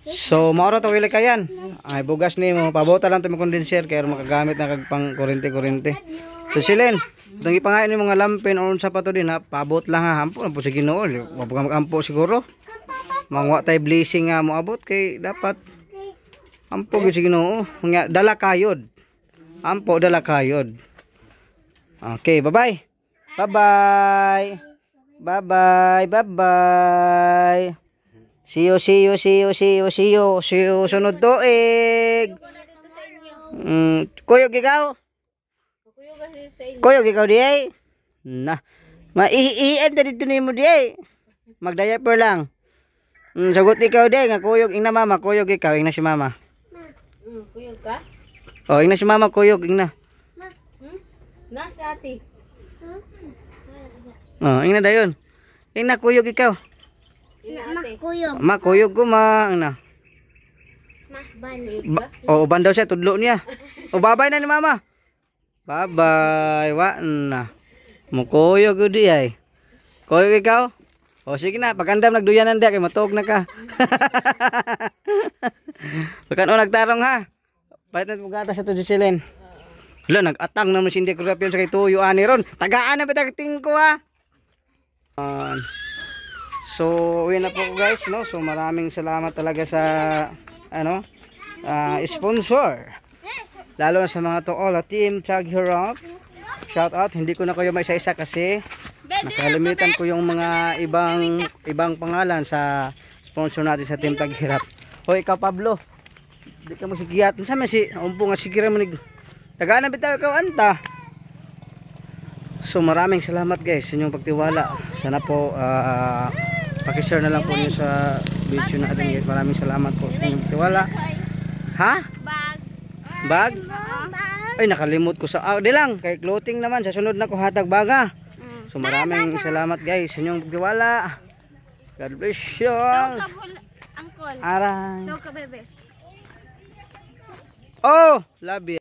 So, maura to wili kayan. Ay, bugas ni mo. Pabota lang ito may condenser kaya makagamit na kag pang kurente-kurente. So, silin. Itong ipangain ni mga lampin o sa pato din ha. Pabot lang ha. Hampo na po sa ginoo. Wag ka mag-ampo siguro. Mangwa tayo blessing nga mo abot. Kay dapat. Ampo sa ginoo. Dala kayod. Ampo, dala kayod. Okay, bye-bye. Bye-bye. Bye-bye. Bye-bye. See you sunod tuig. Kuyog ikaw? Kuyog ikaw di na. Ma-i-em ta dito nimo di Magdiaper lang. Sagot ikaw di nga kuyog ing na mama, kuyog ikaw ing na si mama.
Kuyog ka?
Oh, ing na si mama kuyog ing na.
Nasa ate.
Oh, ing na dayon. Ing na kuyog ikaw.
Kuyo.
Ma kuyog ko ma ing na. Oh, uban daw siya tudlo niya. Oh, bye-bye na ni mama. Bye-bye. Wa na. Mukuyog ko di ay. Kuyog ikaw? O sige na, pagandam nagduyanan di kay matog na ka. Pagkan nagtarong ha. Palit na bugata sa to Jocelyn. Hala, nag-atang naman si India Corruption sa kay Tuyo ani ron. Tagaan na bitagting ko ha. So, uwi na po guys, no? So, maraming salamat talaga sa ano, sponsor. Lalo na sa mga to all, Team Taghirap. Shout out, hindi ko na kayo maisa-isa kasi nakalimitan ko yung mga ibang pangalan sa sponsor natin sa Team Taghirap. Hoy, ikaw Pablo. Di ka mo sigiyat. Sama si umpo nga sigira mo nig. Tagaan na bitaw ikaw anta. So, maraming salamat guys sa inyong pagtiwala. Sana po paki-share na lang po niyo sa video natin guys. Maraming salamat po sa inyong pagtiwala. Ha?
Bag.
Bag?
Bag.
Ay, nakalimot ko sa... di lang, kay clothing naman. Sa sunod na ko hatag baga. So maraming salamat guys sa inyong pagtiwala. God bless you.
Angkol.
Aray.
Daw ka, bebe.
Oh, love you.